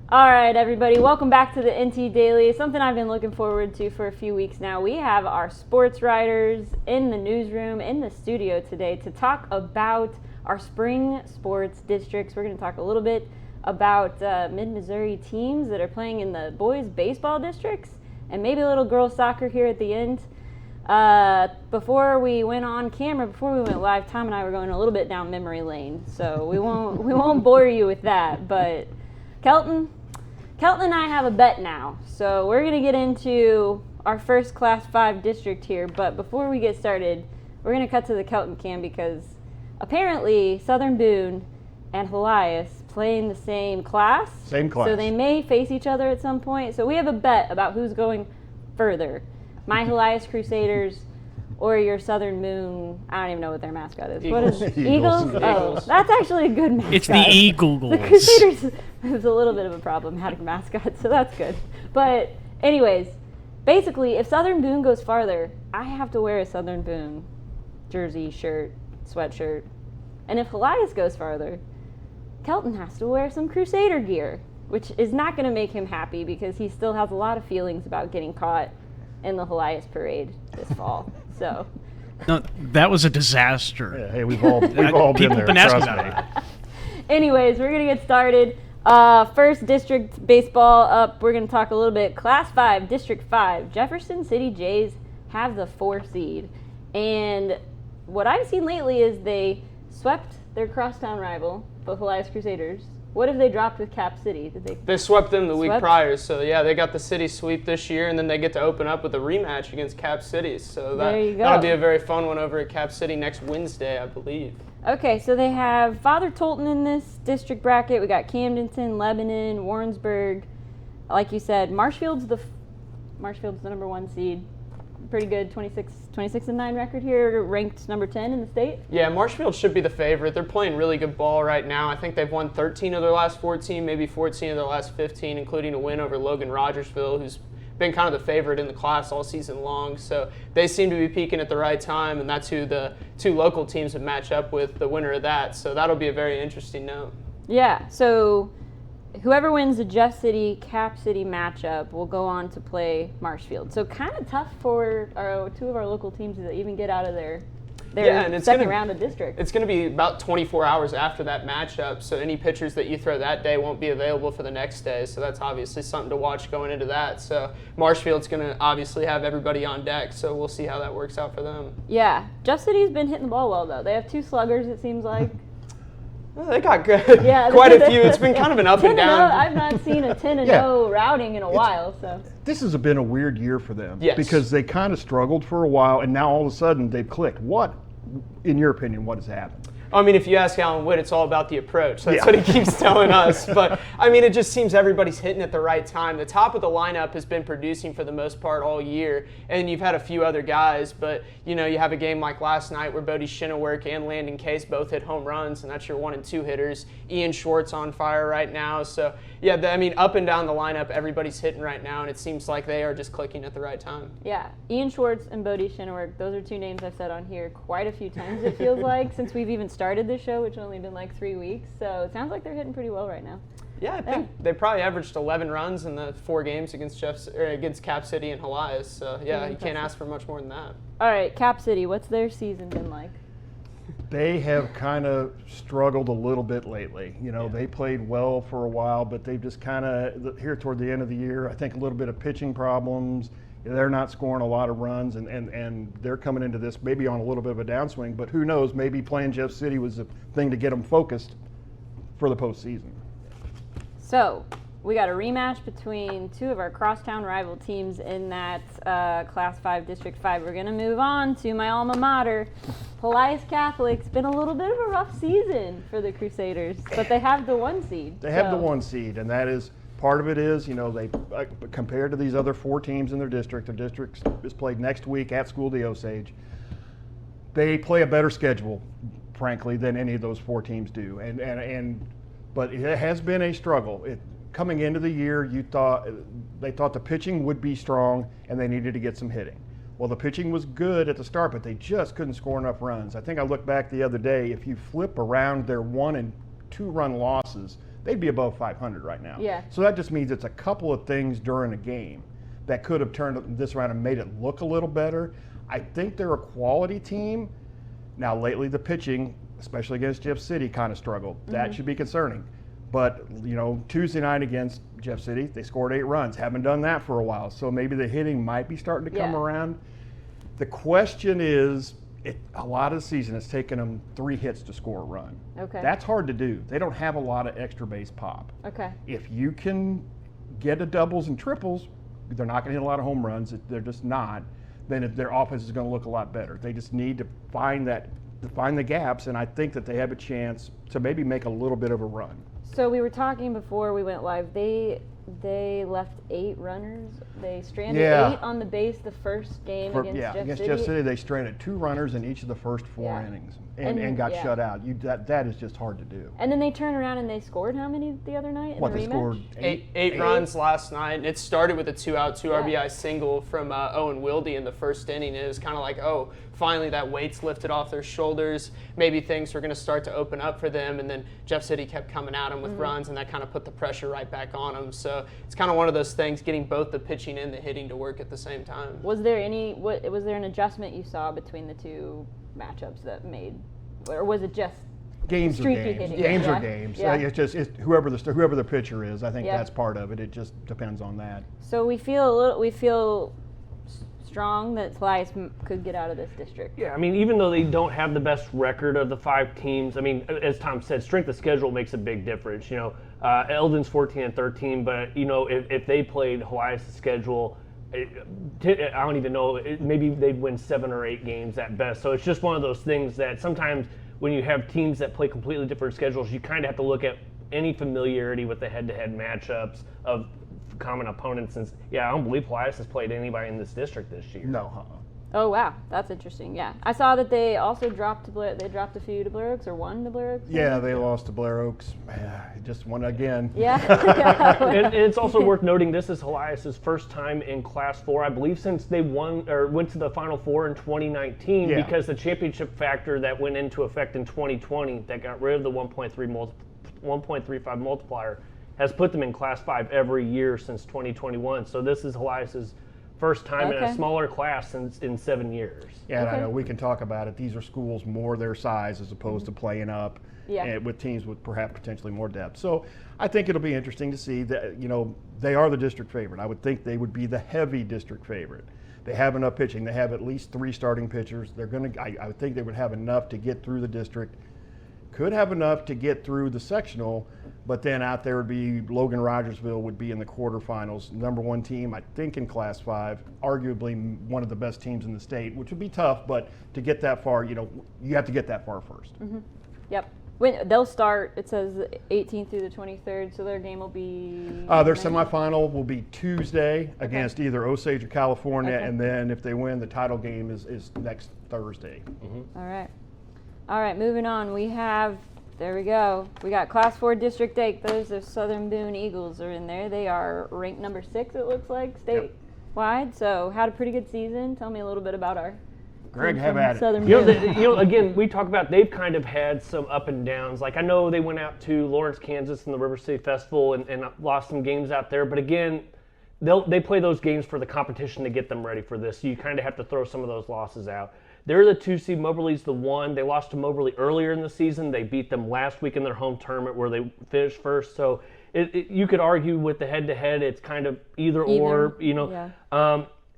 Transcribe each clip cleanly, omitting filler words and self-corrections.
All right, everybody, welcome back to the NT Daily. Something I've been looking forward to for a few weeks now. We have our sports writers in the newsroom, in the studio today to talk about our spring sports districts. We're going to talk a little bit about mid-Missouri teams that are playing in the boys' baseball districts and maybe a little girls' soccer here at the end. Before we went on camera, before we went live, Tom and I were going a little bit down memory lane, so we won't bore you with that. But Kelton and I have a bet now, so we're gonna get into our first Class 5 district here. But before we get started, we're gonna cut to the Kelton cam because apparently Southern Boone and Helias play in the same class. Same class. So they may face each other at some point. So we have a bet about who's going further. My Helias Crusaders or your Southern Boone, I don't even know what their mascot is. Eagles. What is Eagles? Oh, that's actually a good mascot. It's the Eagles. The Crusaders is a little bit of a problematic mascot, so that's good. But anyways, basically, if Southern Boone goes farther, I have to wear a Southern Boone jersey, shirt, sweatshirt. And if Helias goes farther, Kelton has to wear some Crusader gear, which is not going to make him happy because he still has a lot of feelings about getting caught in the Helias parade this fall. So No, that was a disaster. Yeah, hey, we've all been there. been asking Trust about me. anyways, we're going to get started. First district baseball up. We're going to talk a little bit. Class 5, District 5. Jefferson City Jays have the 4 seed. And what I've seen lately is they swept their crosstown rival, the Helias Crusaders. What if they dropped with Cap City? They swept them the week Swept? prior, so yeah, they got the city sweep this year, and then they get to open up with a rematch against Cap City. So There you go. that'll be a very fun one over at Cap City next Wednesday, I believe. Okay, so they have Father Tolton in this district bracket. We got Camdenton, Lebanon, Warrensburg. Like you said, Marshfield's the number 1 seed. Pretty good, 26-9 record here, ranked number 10 in the state. Yeah, Marshfield should be the favorite. They're playing really good ball right now. I think they've won 13 of their last 14, maybe 14 of their last 15, including a win over Logan Rogersville, who's been kind of the favorite in the class all season long. So they seem to be peaking at the right time, and that's who the 2 local teams would match up with, the winner of that. So that'll be a very interesting note. Yeah, so whoever wins the Jeff City, Cap City matchup will go on to play Marshfield. So kind of tough for 2 of our local teams to even get out of their and it's second gonna- round of district. It's going to be about 24 hours after that matchup, so any pitchers that you throw that day won't be available for the next day, so that's obviously something to watch going into that. So Marshfield's going to obviously have everybody on deck, so we'll see how that works out for them. Yeah, Jeff City's been hitting the ball well, though. They have 2 sluggers, it seems like. Well, they got good. Yeah, Quite a few. It's been kind of an up and 10-0. down. I've not seen a 10-0 Yeah. routing in a while, so. This has been a weird year for them. Yes. Because they kind of struggled for a while, and now all of a sudden they've clicked. What, in your opinion, what has happened? I mean, if you ask Alan Witt, it's all about the approach. That's Yeah. what he keeps telling us. But, I mean, it just seems everybody's hitting at the right time. The top of the lineup has been producing for the most part all year, and you've had a few other guys. But, you know, you have a game like last night where Bodie Shinnework and Landon Case both hit home runs, and that's your 1 and 2 hitters. Ian Schwartz on fire right now. So, yeah, I mean, up and down the lineup, everybody's hitting right now, and it seems like they are just clicking at the right time. Yeah, Ian Schwartz and Bodie Shinnework, those are 2 names I've said on here quite a few times, it feels like, since we've even started this show, which has only been like 3 weeks. So it sounds like they're hitting pretty well right now. Yeah, I think they probably averaged 11 runs in the 4 games against Cap City and Helias. So, yeah, you can't ask for much more than that. All right, Cap City, what's their season been like? They have kind of struggled a little bit lately. You know, they played well for a while, but they've just kind of, here toward the end of the year, I think a little bit of pitching problems. They're not scoring a lot of runs, and they're coming into this maybe on a little bit of a downswing, but who knows, maybe playing Jeff City was the thing to get them focused for the postseason. So we got a rematch between 2 of our crosstown rival teams in that Class 5, District 5. We're going to move on to my alma mater, Helias Catholic. It's been a little bit of a rough season for the Crusaders, but they have the 1 seed. They have the 1 seed, and that is part of it is, you know, they compared to these other 4 teams in their district is played next week at School de Osage. They play a better schedule, frankly, than any of those 4 teams do, but it has been a struggle. Coming into the year, they thought the pitching would be strong, and they needed to get some hitting. Well, the pitching was good at the start, but they just couldn't score enough runs. I think I looked back the other day. If you flip around their 1 and 2 run losses, they'd be above 500 right now. Yeah. So that just means it's a couple of things during a game that could have turned this around and made it look a little better. I think they're a quality team. Now, lately the pitching, especially against Jeff City, kind of struggled. That should be concerning. But, Tuesday night against Jeff City, they scored 8 runs. Haven't done that for a while. So maybe the hitting might be starting to come around. The question is, a lot of the season it's taken them 3 hits to score a run. Okay. That's hard to do. They don't have a lot of extra base pop. Okay. If you can get a doubles and triples, they're not going to hit a lot of home runs. They're just not. Then their offense is going to look a lot better. They just need to find the gaps, and I think that they have a chance to maybe make a little bit of a run. So we were talking before we went live. They left 8 runners. They stranded 8 on the base the first game against Jeff against City. Jeff City, they stranded 2 runners in each of the first 4 innings and got shut out. That is just hard to do. And then they turned around and they scored how many the other night in the They rematch? scored 8 runs last night, and it started with a 2-out, 2 RBI single from Owen Wilde in the first inning. And it was kind of like, oh, finally that weight's lifted off their shoulders. Maybe things were going to start to open up for them. And then Jeff City kept coming at them with runs, and that kind of put the pressure right back on them. So it's kind of one of those things, getting both the pitching and the hitting to work at the same time. Was there an adjustment you saw between the 2 matchups that made, or was it just games are streaky games. hitting? Games are games. Yeah. It's whoever the pitcher is. I think that's part of it. It just depends on that. So we feel strong that Helias could get out of this district. Yeah, I mean, even though they don't have the best record of the 5 teams, I mean, as Tom said, strength of schedule makes a big difference. Eldon's 14-13, but if they played Helias' schedule, I don't even know. Maybe they'd win 7 or 8 games at best. So it's just one of those things that sometimes when you have teams that play completely different schedules, you kind of have to look at any familiarity with the head-to-head matchups of common opponents. Since I don't believe Helias has played anybody in this district this year. No. Oh wow, that's interesting. Yeah, I saw that they also dropped They dropped a few to Blair Oaks, or one to Blair Oaks. Yeah, they lost to Blair Oaks. Just won again. Yeah. And it's also worth noting this is Helias' first time in Class 4, I believe, since they went to the Final Four in 2019, because the championship factor that went into effect in 2020 that got rid of the 1.35 multiplier has put them in Class 5 every year since 2021. So this is Helias' first time in a smaller class in 7 years. Yeah, and I know we can talk about it. These are schools more their size as opposed to playing up with teams with perhaps potentially more depth. So I think it'll be interesting to see that, they are the district favorite. I would think they would be the heavy district favorite. They have enough pitching. They have at least 3 starting pitchers. I would think they would have enough to get through the district. Could have enough to get through the sectional, but then out there would be Logan Rogersville would be in the quarterfinals. Number 1 team, I think, in Class 5, arguably one of the best teams in the state, which would be tough, but to get that far, you have to get that far first. Mm-hmm. Yep. They'll start, it says 18th through the 23rd, so their game will be... Their semifinal will be Tuesday against either Osage or California, and then if they win, the title game is next Thursday. All right, moving on. There we go. We got Class 4 District 8. Those are Southern Boone Eagles are in there. They are ranked number 6, it looks like, statewide. So had a pretty good season. Tell me a little bit about our Greg, have at it. Southern Boone. Again, we talk about they've kind of had some up and downs. Like I know they went out to Lawrence, Kansas in the River City Festival and lost some games out there. But again, they play those games for the competition to get them ready for this. So you kind of have to throw some of those losses out. They're the 2 seed. Moberly's the 1. They lost to Moberly earlier in the season. They beat them last week in their home tournament where they finished first. So you could argue with the head-to-head, it's kind of either or.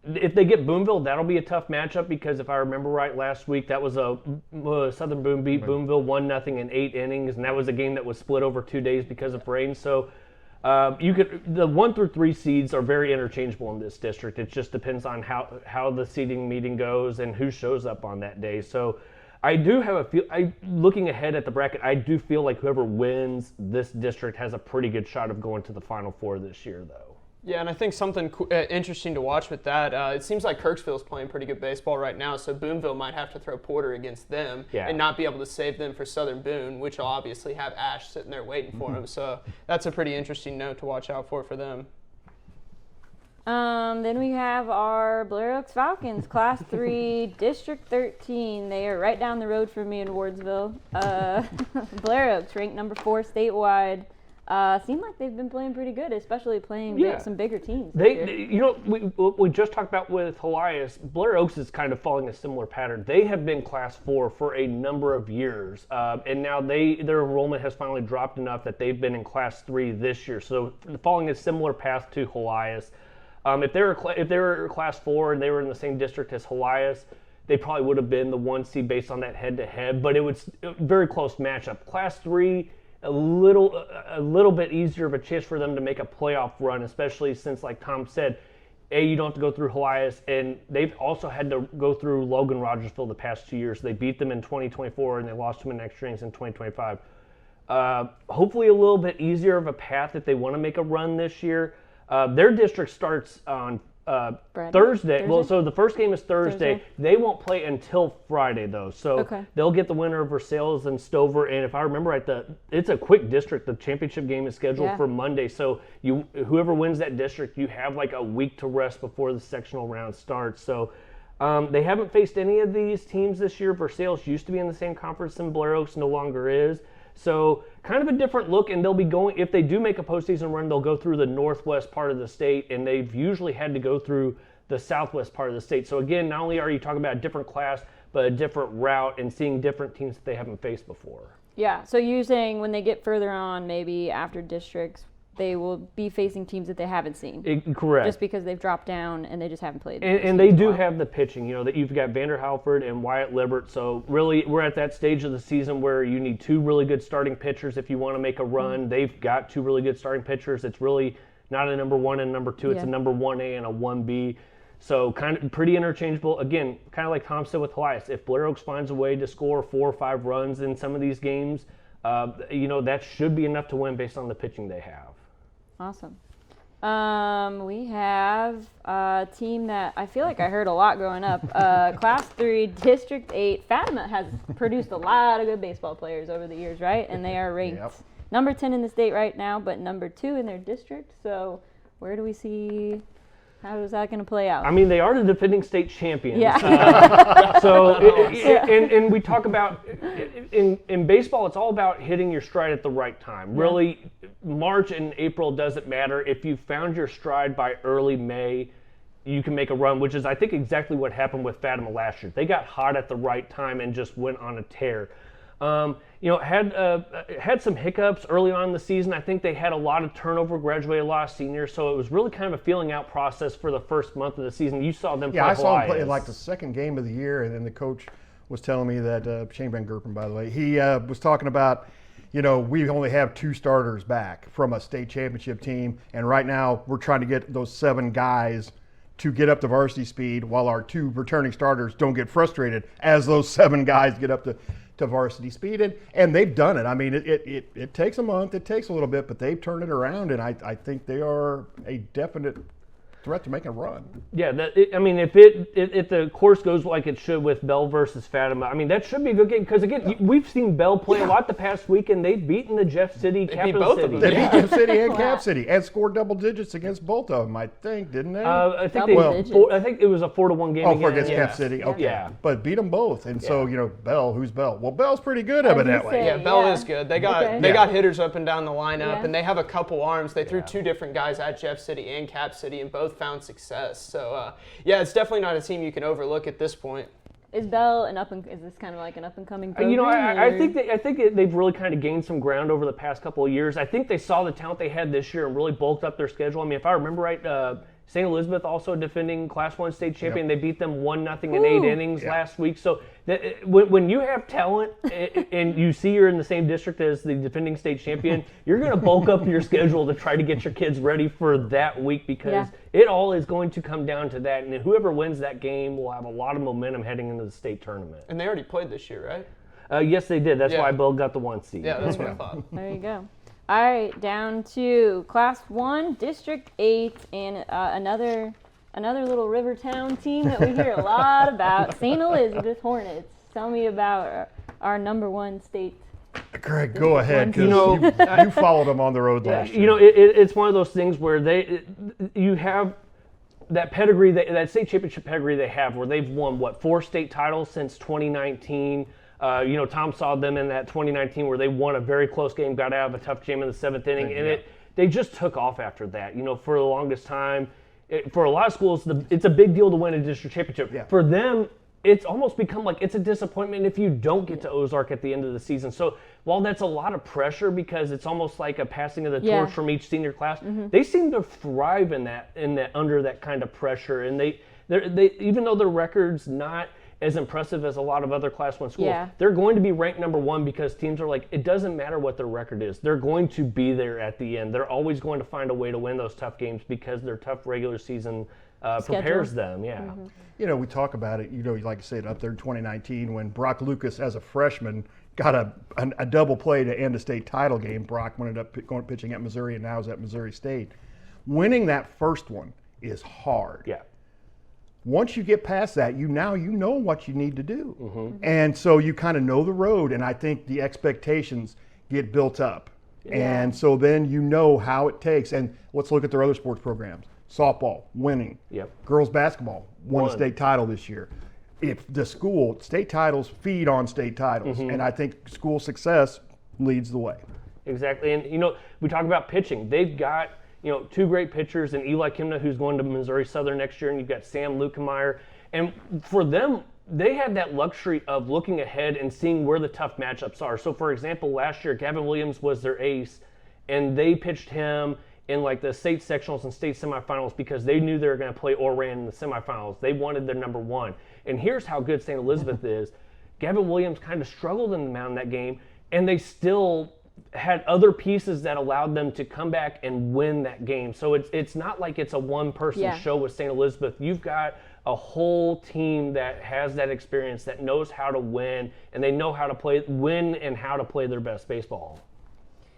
If they get Booneville, that'll be a tough matchup because if I remember right, last week that was Southern Boone beat Booneville 1-0 in 8 innings, and that was a game that was split over 2 days because of rain. So the 1 through 3 seeds are very interchangeable in this district. It just depends on how the seeding meeting goes and who shows up on that day. So I do have looking ahead at the bracket, I do feel like whoever wins this district has a pretty good shot of going to the Final Four this year, though. Yeah, and I think something interesting to watch with that, it seems like Kirksville's playing pretty good baseball right now, so Booneville might have to throw Porter against them and not be able to save them for Southern Boone, which will obviously have Ash sitting there waiting for them. So that's a pretty interesting note to watch out for them. Then we have our Blair Oaks Falcons, Class 3, District 13. They are right down the road from me in Wardsville. Blair Oaks, ranked number 4 statewide. seem like they've been playing pretty good, especially playing some bigger teams. We just talked about with Helias, Blair Oaks is kind of following a similar pattern. They have been Class 4 for a number of years, and now their enrollment has finally dropped enough that they've been in Class 3 this year. So following a similar path to Helias. If they were Class 4 and they were in the same district as Helias, they probably would have been the 1 seed based on that head-to-head, but it was a very close matchup. Class 3, a little bit easier of a chance for them to make a playoff run, especially since, like Tom said, you don't have to go through Helias, and they've also had to go through Logan Rogersville the past 2 years. They beat them in 2024, and they lost them in extra innings in 2025. Hopefully a little bit easier of a path if they want to make a run this year. Their district starts on Thursday. Well, so the first game is Thursday. They won't play until Friday, though. So they'll get the winner of Versailles and Stover. And if I remember right, it's a quick district. The championship game is scheduled for Monday. So whoever wins that district, you have like a week to rest before the sectional round starts. So they haven't faced any of these teams this year. Versailles used to be in the same conference and Blair Oaks no longer is. So kind of a different look, and they'll be going, if they do make a postseason run, they'll go through the northwest part of the state, and they've usually had to go through the southwest part of the state. So again, not only are you talking about a different class, but a different route and seeing different teams that they haven't faced before. Yeah, so you're saying when they get further on, maybe after districts, they will be facing teams that they haven't seen. Correct. Just because they've dropped down and they just haven't played. And they do have the pitching, that you've got Vander Halford and Wyatt Libert. So really, we're at that stage of the season where you need 2 really good starting pitchers if you want to make a run. Mm-hmm. They've got 2 really good starting pitchers. It's really not a number 1 and number 2. It's a number 1A and a 1B. So kind of pretty interchangeable. Again, kind of like Tom said with Helias, if Blair Oaks finds a way to score 4 or 5 runs in some of these games, that should be enough to win based on the pitching they have. Awesome. We have a team that I feel like I heard a lot growing up. Class 3, District 8. Fatima has produced a lot of good baseball players over the years, right? And they are ranked number 10 in the state right now, but number 2 in their district. So where do we see... How is that going to play out? I mean, they are the defending state champions. Yeah. And we talk about, in baseball, it's all about hitting your stride at the right time. Yeah. Really, March and April doesn't matter. If you found your stride by early May, you can make a run, which is, I think, exactly what happened with Fatima last year. They got hot at the right time and just went on a tear. Had some hiccups early on in the season. I think they had a lot of turnover, graduated a lot of seniors, so it was really kind of a feeling out process for the first month of the season. You saw them play I saw them play like the second game of the year, and then the coach was telling me that, Shane Van Gerpen, by the way, he was talking about, we only have 2 starters back from a state championship team, and right now we're trying to get those 7 guys to get up to varsity speed while our 2 returning starters don't get frustrated as those 7 guys get up to varsity speed, and they've done it. I mean, it takes a month, it takes a little bit, but they've turned it around, and I think they are a definite threat to make a run. Yeah, if the course goes like it should with Bell versus Fatima, I mean, that should be a good game because, again, we've seen Bell play a lot the past week, and they've beaten the Jeff City, Capital City. They beat Jeff City and Cap City and scored double digits against both of them, I think, didn't they? I think it was a 4-1 game against Cap City. Okay. Yeah. But beat them both. And so, Bell, who's Bell? Well, Bell's pretty good evidently. Yeah, Bell is good. They got hitters up and down the lineup, and they have a couple arms. They threw 2 different guys at Jeff City and Cap City, and both found success. So, it's definitely not a team you can overlook at this point. Is Bell is this kind of like an up and coming program? I think they've really kind of gained some ground over the past couple of years. I think they saw the talent they had this year and really bulked up their schedule. I mean, if I remember right, St. Elizabeth also defending Class 1 state champion. They beat them 1-0 in 8 innings last week. So when you have talent and you see you're in the same district as the defending state champion, you're going to bulk up your schedule to try to get your kids ready for that week because it all is going to come down to that. And whoever wins that game will have a lot of momentum heading into the state tournament. And they already played this year, right? Yes, they did. That's why Bill got the 1 seed. Yeah, that's what I thought. There you go. All right, down to Class 1, District 8, and another little Rivertown team that we hear a lot about, St. Elizabeth Hornets. Tell me about our number 1 state. Greg, go ahead, because you followed them on the road last year. It's one of those things where you have that pedigree, that state championship pedigree they have, where they've won, 4 state titles since 2019. Tom saw them in that 2019 where they won a very close game, got out of a tough jam in the 7th inning, and they just took off after that. For the longest time, for a lot of schools, it's a big deal to win a district championship. Yeah. For them, it's almost become like it's a disappointment if you don't get to Ozark at the end of the season. So while that's a lot of pressure because it's almost like a passing of the torch from each senior class, they seem to thrive in that under that kind of pressure. And they even though their record's not as impressive as a lot of other Class 1 schools, they're going to be ranked number 1 because teams are like, it doesn't matter what their record is. They're going to be there at the end. They're always going to find a way to win those tough games because their tough regular season prepares them. Yeah. We talk about it, like I said, up there in 2019 when Brock Lucas, as a freshman, got a double play to end a state title game. Brock ended up going pitching at Missouri and now is at Missouri State. Winning that first one is hard. Yeah. Once you get past that, you know what you need to do. And so you kind of know the road, and I think the expectations get built up. And so then you know how it takes. And let's look at their other sports programs. Softball, winning. Girls basketball, won a state title this year. If the state titles feed on state titles, and I think school success leads the way. Exactly. And, we talk about pitching. They've got, 2 great pitchers in Eli Kimna, who's going to Missouri Southern next year, and you've got Sam Lukemeyer. And for them, they had that luxury of looking ahead and seeing where the tough matchups are. So, for example, last year, Gavin Williams was their ace, and they pitched him in like the state sectionals and state semifinals because they knew they were going to play Oran in the semifinals. They wanted their number 1. And here's how good St. Elizabeth is. Gavin Williams kind of struggled in the mound in that game, and they still had other pieces that allowed them to come back and win that game. So it's not like it's a one-person show with St. Elizabeth. You've got a whole team that has that experience, that knows how to win, and they know how to win and how to play their best baseball.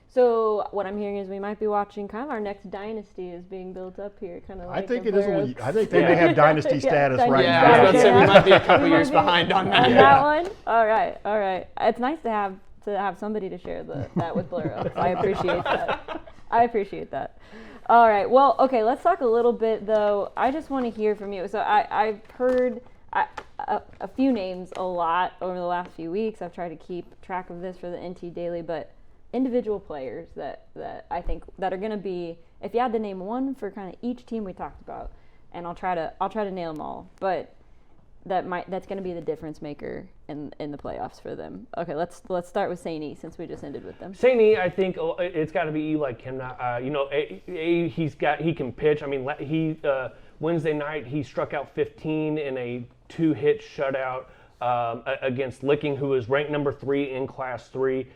So what I'm hearing is we might be watching kind of our next dynasty is being built up here, kind of like I think it is. I think they may have dynasty status right Yeah, now. I was about to say we might be a couple years behind on that. On that one? All right. It's nice to have somebody to share that with Blair. I appreciate that. All right. Well, okay, let's talk a little bit, though. I just want to hear from you. So I've heard a few names a lot over the last few weeks. I've tried to keep track of this for the NT Daily, but individual players that I think that are going to be, if you had to name one for kind of each team we talked about, and I'll try to nail them all, but that's going to be the difference maker in the playoffs for them. Okay, let's start with St. E since we just ended with them. St. E, I think it's got to be Eli Kimna. He can pitch. I mean, Wednesday night he struck out 15 in a 2-hit shutout against Licking, who is ranked number 3 in Class 3.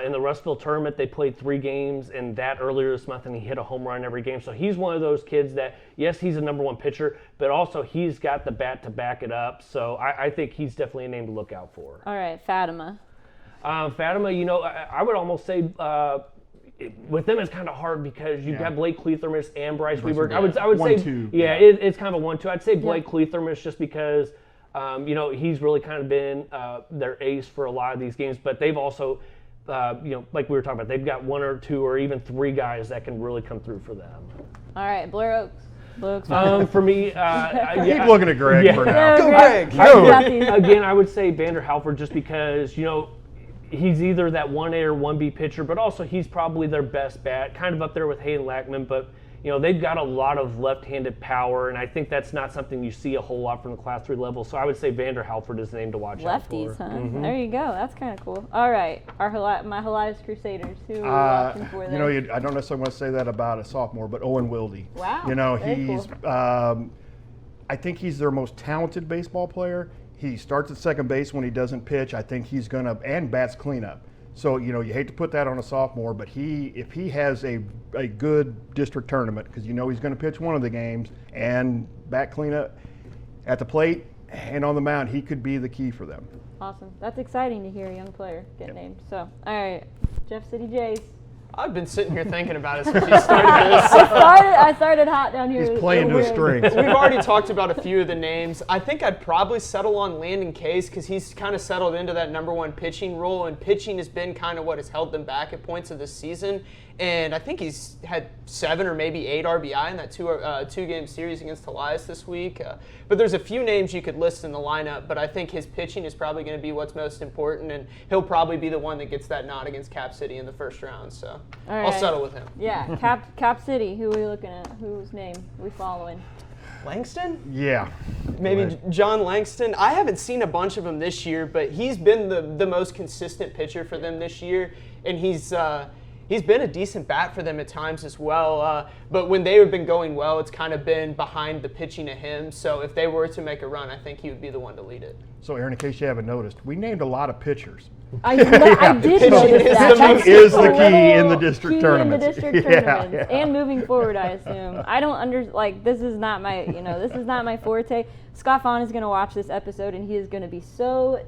In the Russellville tournament, they played 3 games and that earlier this month, and he hit a home run every game. So he's one of those kids that, yes, he's a number 1 pitcher, but also he's got the bat to back it up. So I think he's definitely a name to look out for. All right, Fatima. Fatima, I would almost say with them it's kind of hard because you've got Blake Cleathermish and Bryce Weber. I would say, 1-2. It's kind of a 1-2. I'd say Blake Cleathermish just because, he's really kind of been their ace for a lot of these games, but they've also like we were talking about, they've got 1 or 2 or even 3 guys that can really come through for them. All right, Blair Oaks. For me, keep looking at Greg for now. Go, Greg. Again, I would say Vander Halford just because, he's either that 1A or 1B pitcher, but also he's probably their best bat, kind of up there with Hayden Lackman, but they've got a lot of left-handed power, and I think that's not something you see a whole lot from the Class 3 level. So I would say Vander Halford is the name to watch out for. Lefties, huh? Mm-hmm. There you go. That's kind of cool. All right, my Helias Crusaders. Who are we watching for there? I don't necessarily want to say that about a sophomore, but Owen Wilde. Wow. He's. Cool. I think he's their most talented baseball player. He starts at second base when he doesn't pitch. I think he's gonna and bats cleanup. So, you hate to put that on a sophomore, but if he has a good district tournament, because he's going to pitch one of the games and bat cleanup at the plate and on the mound, he could be the key for them. Awesome. That's exciting to hear a young player get named. So, all right, Jeff City Jays. I've been sitting here thinking about it since you started this. I started hot down here. He's playing to his strengths. We've already talked about a few of the names. I think I'd probably settle on Landon Case because he's kind of settled into that number 1 pitching role, and pitching has been kind of what has held them back at points of this season. And I think he's had 7 or maybe 8 RBI in that two-game series against Helias this week. But there's a few names you could list in the lineup, but I think his pitching is probably going to be what's most important, and he'll probably be the one that gets that nod against Cap City in the first round. So I'll settle with him. Yeah, Cap City. Who are we looking at? Whose name are we following? Langston? Yeah. Maybe John Langston. I haven't seen a bunch of him this year, but he's been the most consistent pitcher for them this year, and he's been a decent bat for them at times as well. But when they have been going well, it's kind of been behind the pitching of him. So if they were to make a run, I think he would be the one to lead it. So, Aaron, in case you haven't noticed, we named a lot of pitchers. I did notice that. Pitching is the key in the district tournaments. Yeah. And moving forward, I assume. I don't this is not my, this is not my forte. Scott Fon is going to watch this episode, and he is going to be so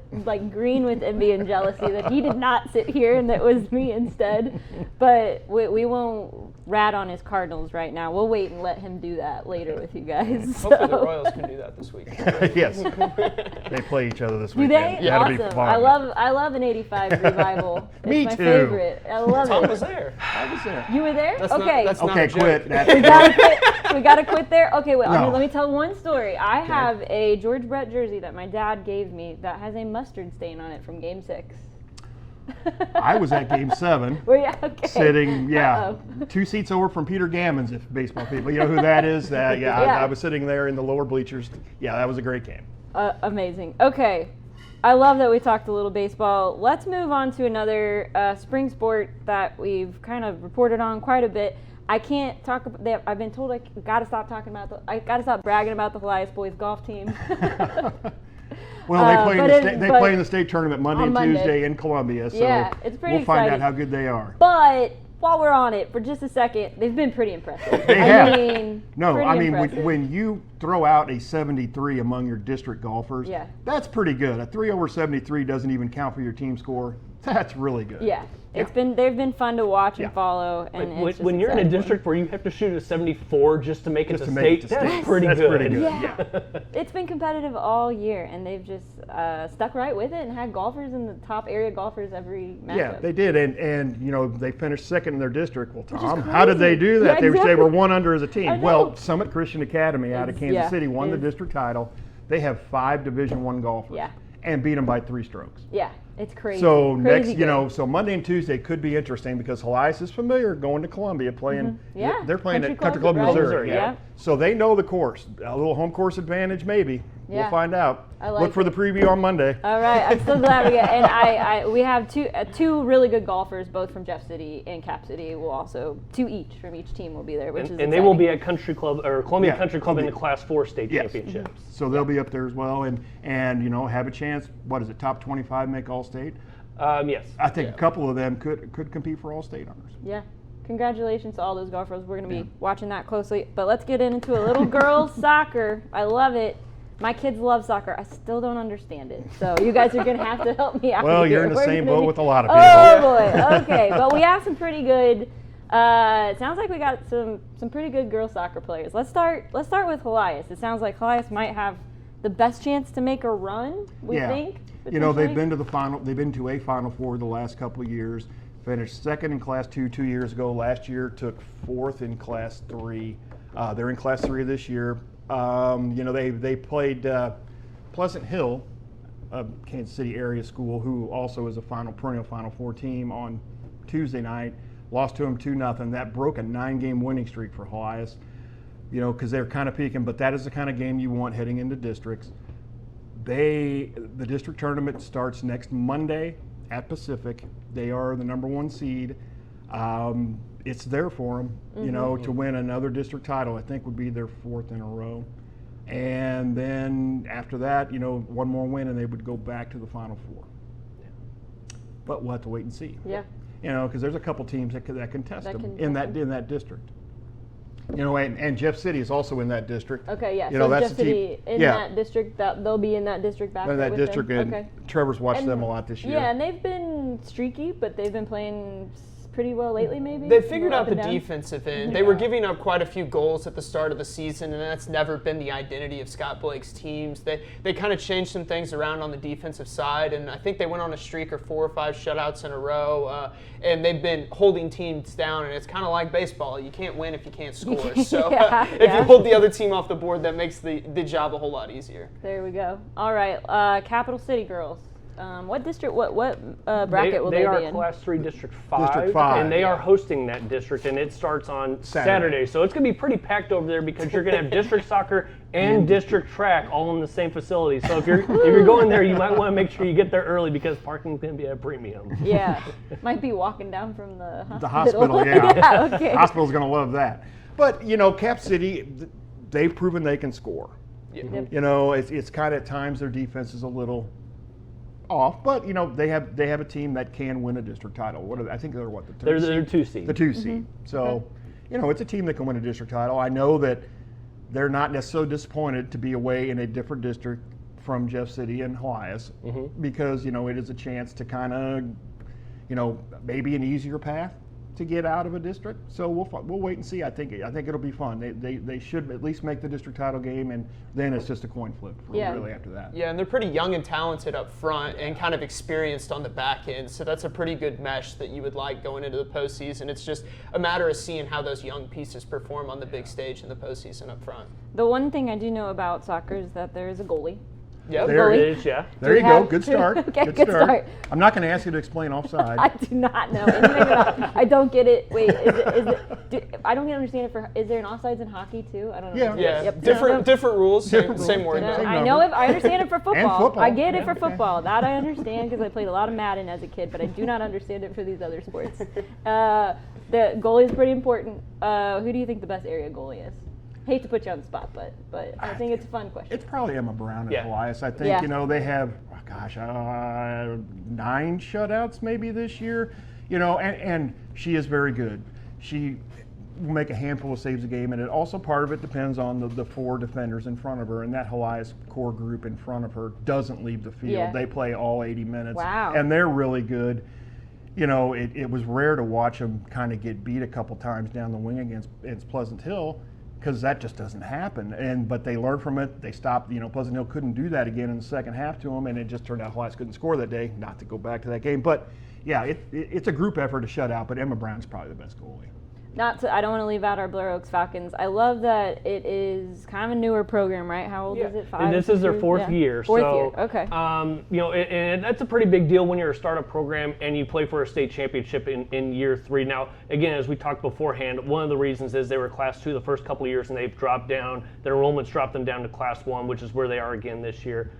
green with envy and jealousy that he did not sit here and that was me instead. But we won't rat on his Cardinals right now. We'll wait and let him do that later with you guys. Hopefully the Royals can do that this week. Yes. They play each other this Do weekend. they? Yeah, Awesome. I love an 85 revival. It's Me my too. favorite. I love Tom it. was there. I was there. You were there? That's okay. Not, that's not Okay, a joke. quit. We gotta quit there. Okay, wait. No. Let me tell one story. I have a George Brett jersey that my dad gave me that has a mustard stain on it from Game 6. I was at Game 7. Were you? Okay. Sitting, Uh-oh. 2 seats over from Peter Gammons, if baseball people, you know who that is? Yeah. I was sitting there in the lower bleachers. Yeah, that was a great game. Amazing. Okay. I love that we talked a little baseball. Let's move on to another spring sport that we've kind of reported on quite a bit. I can't talk about that. I've been told I gotta stop talking about I gotta stop bragging about the Helias boys golf team. Well, they play in the state tournament Monday and Monday. Tuesday in Columbia, so Yeah, it's pretty we'll find exciting. out how good they are. But while we're on it, for just a second, they've been pretty impressive. They have. When When you throw out a 73 among your district golfers, Yeah. that's pretty good. A 3 over 73 doesn't even count for your team score. That's really good. Yeah, they've been fun to watch Yeah. and follow. And When, it's just when you're in a exciting. district where you have to shoot a 74 just to make it Just to to make state, it to that's state. pretty That's good. pretty good. Yeah. It's been competitive all year, and they've just stuck right with it and had golfers in the top area golfers every matchup. Yeah, they did, and they finished second in their district. Well, is Tom, how did they do crazy. that? Yeah, They exactly. were one under as a I team. know. Well, Summit Christian Academy out of Kansas City won the is. district title. They have 5 Division I golfers. Yeah. And beat them by 3 strokes. Yeah, it's crazy. So Crazy next, good. so Monday and Tuesday could be interesting because Helias is familiar going to Columbia playing. Yeah, they're playing Country at Country Club, Club, right? Missouri. Yeah. So they know the course. A little home course advantage, maybe. Yeah. We'll find out. I like Look for it. the preview on Monday. All right, I'm so glad we get. And we have two really good golfers, both from Jeff City and Cap City. We'll also 2 each from each team will be there, which is And they will exciting. be at Country Club or Columbia Yeah, Country Club in the Columbia. Class 4 state Yes. championships. So they'll be up there as well, and have a chance. What is it? Top 25 make all state. Yes. I think a couple of them could compete for all state honors. Yeah. Congratulations to all those golfers. We're going to be watching that closely. But let's get into a little girls soccer. I love it. My kids love soccer. I still don't understand it. So you guys are going to have to help me out. Well, here. you're in the We're same gonna boat be- with a lot of people. Oh boy. Okay. But we have some pretty good. It sounds like we got some pretty good girls soccer players. Let's start with Helias. It sounds like Helias might have the best chance to make a run. We think. They've potentially. been to the final. They've been to a Final Four the last couple of years. Finished second in Class 2 2 years ago. Last year took 4th in Class 3. They're in Class 3 this year. They played Pleasant Hill, a Kansas City area school, who also is a perennial Final Four team on Tuesday night. Lost to them 2-0. That broke a 9-game winning streak for Helias. Because they're kind of peaking, but that is the kind of game you want heading into districts. The district tournament starts next Monday at Pacific. They are the number 1 seed. It's there for them, to win another district title. I think would be their 4th in a row. And then after that, one more win and they would go back to the Final Four. But we'll have to wait and see. Yeah. Because there's a couple teams that can test That them can in test that district. And Jeff City is also in that district. Okay, yeah. So that's Jeff the City team. in that district, they'll be in that district back In there that with district, them. and Okay. Trevor's watched And- them a lot this year. Yeah, and they've been streaky, but they've been playing pretty well lately, maybe? They figured Up out the and down? defensive end. They were giving up quite a few goals at the start of the season, and that's never been the identity of Scott Blake's teams. They kind of changed some things around on the defensive side, and I think they went on a streak of 4 or 5 shutouts in a row, and they've been holding teams down, and it's kind of like baseball. You can't win if you can't score. So if you hold the other team off the board, that makes the job a whole lot easier. There we go. All right, Capital City girls. What district? What bracket will they be in? They are Class 3 District 5. District 5. And they are hosting that district, and it starts on Saturday. So it's going to be pretty packed over there because you're going to have district soccer and district track all in the same facility. So if you're going there, you might want to make sure you get there early because parking's going to be at a premium. Yeah, might be walking down from the hospital. The hospital, yeah. Yeah, okay. Hospital's going to love that. But, Cap City, they've proven they can score. Yep. It's kind of at times their defense is a little off, but they have a team that can win a district title. What are they? I think they're what, the 2 They're seed? 2 seed. The 2 seed. So, it's a team that can win a district title. I know that they're not necessarily disappointed to be away in a different district from Jeff City and Helias because it is a chance to kind of maybe an easier path to get out of a district. So we'll wait and see. I think it'll be fun. They should at least make the district title game, and then it's just a coin flip really after that. Yeah, and they're pretty young and talented up front and kind of experienced on the back end. So that's a pretty good mesh that you would like going into the postseason. It's just a matter of seeing how those young pieces perform on the big stage in the postseason up front. The one thing I do know about soccer is that there is a goalie. Yep. There It is, yeah. There you go. Good start. Okay, good start. I'm not going to ask you to explain offside. I do not know anything about. I don't get it. Wait, I don't understand it. Is there an offsides in hockey too? I don't know. Yeah. Yeah, different rules, same word. No, Same I number. know if I understand it for football. football. I get it for Okay. football. That I understand because I played a lot of Madden as a kid, but I do not understand it for these other sports. The goalie is pretty important. Who do you think the best area goalie is? Hate to put you on the spot, but I think it's a fun question. It's probably Emma Brown at Helias. I think Yeah. they have 9 shutouts maybe this year. And she is very good. She will make a handful of saves a game, and also part of it depends on the 4 defenders in front of her, and that Helias core group in front of her doesn't leave the field. Yeah. They play all 80 minutes. Wow. And they're really good. It was rare to watch them kind of get beat a couple times down the wing against Pleasant Hill, because that just doesn't happen. But they learned from it. They stopped. Pleasant Hill couldn't do that again in the second half to them, and it just turned out Helias couldn't score that day. Not to go back to that game, but yeah, it's a group effort to shut out. But Emma Brown's probably the best goalie. I don't want to leave out our Blair Oaks Falcons. I love that it is kind of a newer program, right? How old is it? 5? And this is their 4th Yeah. year. Fourth so, year. Okay. And that's a pretty big deal when you're a startup program and you play for a state championship in year 3. Now, again, as we talked beforehand, one of the reasons is they were Class 2 the first couple of years and they've dropped down. Their enrollments dropped them down to Class 1, which is where they are again this year.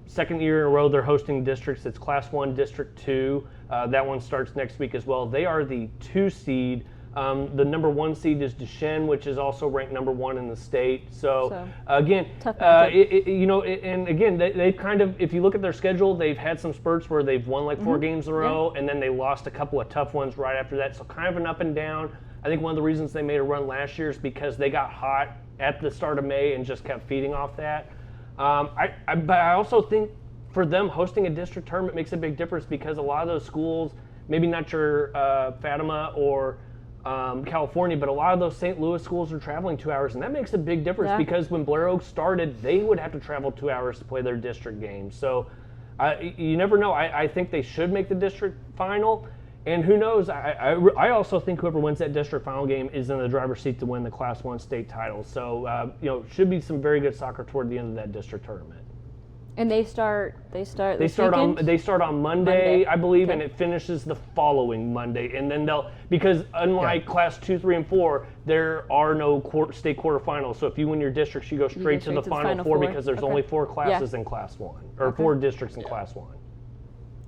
Second year in a row, they're hosting districts. It's Class 1, District 2. That one starts next week as well. They are the 2 seed. The number 1 seed is Duchesne, which is also ranked number 1 in the state. So again, tough matchup. and again, they've kind of, if you look at their schedule, they've had some spurts where they've won like 4 games in a row, and then they lost a couple of tough ones right after that. So kind of an up and down. I think one of the reasons they made a run last year is because they got hot at the start of May and just kept feeding off that. But I also think for them, hosting a district tournament makes a big difference because a lot of those schools, maybe not your Fatima or California, but a lot of those St. Louis schools are traveling 2 hours, and that makes a big difference because when Blair Oaks started, they would have to travel 2 hours to play their district games. So you never know. I think they should make the district final, and who knows? I also think whoever wins that district final game is in the driver's seat to win the Class 1 state title. So should be some very good soccer toward the end of that district tournament. And they start on Monday, I believe, Okay. and it finishes the following Monday. And then because unlike Class 2, 3, and 4, there are no state quarterfinals. So if you win your districts, you go straight to the Final Four because there's only 4 classes in Class 1, or 4 districts in Class 1.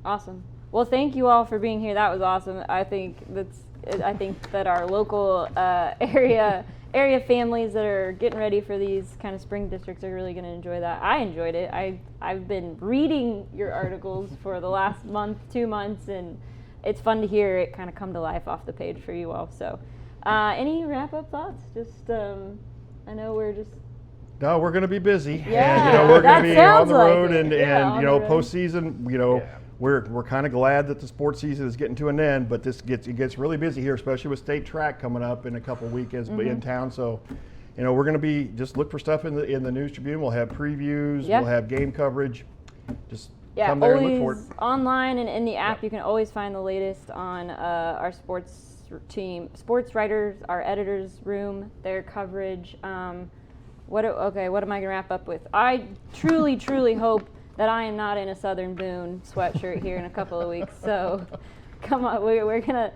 Awesome. Well, thank you all for being here. That was awesome. I think that our local area families that are getting ready for these kind of spring districts are really going to enjoy that. I enjoyed it. I've been reading your articles for the last month, 2 months, and it's fun to hear it kind of come to life off the page for you all. So, any wrap-up thoughts? Just, I know we're just. No, we're going to be busy. Yeah, and, we're going that to be on sounds the like road, it. and Yeah, on the road. postseason. we're kind of glad that the sports season is getting to an end, but it gets really busy here, especially with state track coming up in a couple weekends in town. So, we're going to be just look for stuff in the News Tribune. We'll have previews. Yep. We'll have game coverage. Just Yeah, come there and always look for it. online and in the app. You can always find the latest on our sports writers, our editors room, their coverage. What am I going to wrap up with? I truly hope that I am not in a Southern Boone sweatshirt here in a couple of weeks. So come on, we're gonna.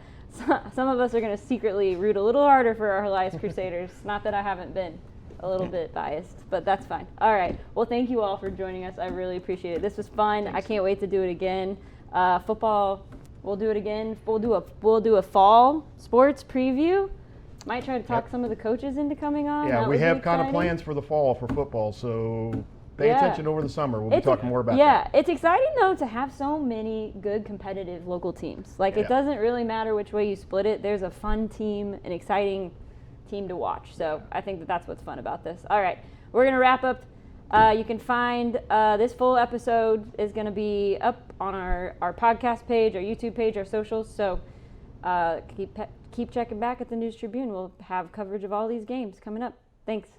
Some of us are gonna secretly root a little harder for our Helias Crusaders. Not that I haven't been. A little bit biased, but that's fine. All right. Well, thank you all for joining us. I really appreciate it. This was fun. Thanks. I can't wait to do it again. Football, we'll do it again. We'll do a fall sports preview. Might try to talk some of the coaches into coming on. Yeah, That we would be have kind of exciting. plans for the fall for football, so pay Yeah. attention over the summer. We'll be talking more about Yeah, that. it's exciting though to have so many good competitive local teams. Like Yeah. it doesn't really matter which way you split it. There's a fun team, an exciting team to watch. So I think that's what's fun about this. All right, we're gonna wrap up. You can find this full episode is gonna be up on our podcast page, our YouTube page, our socials. So keep checking back at the News Tribune. We'll have coverage of all these games coming up. Thanks.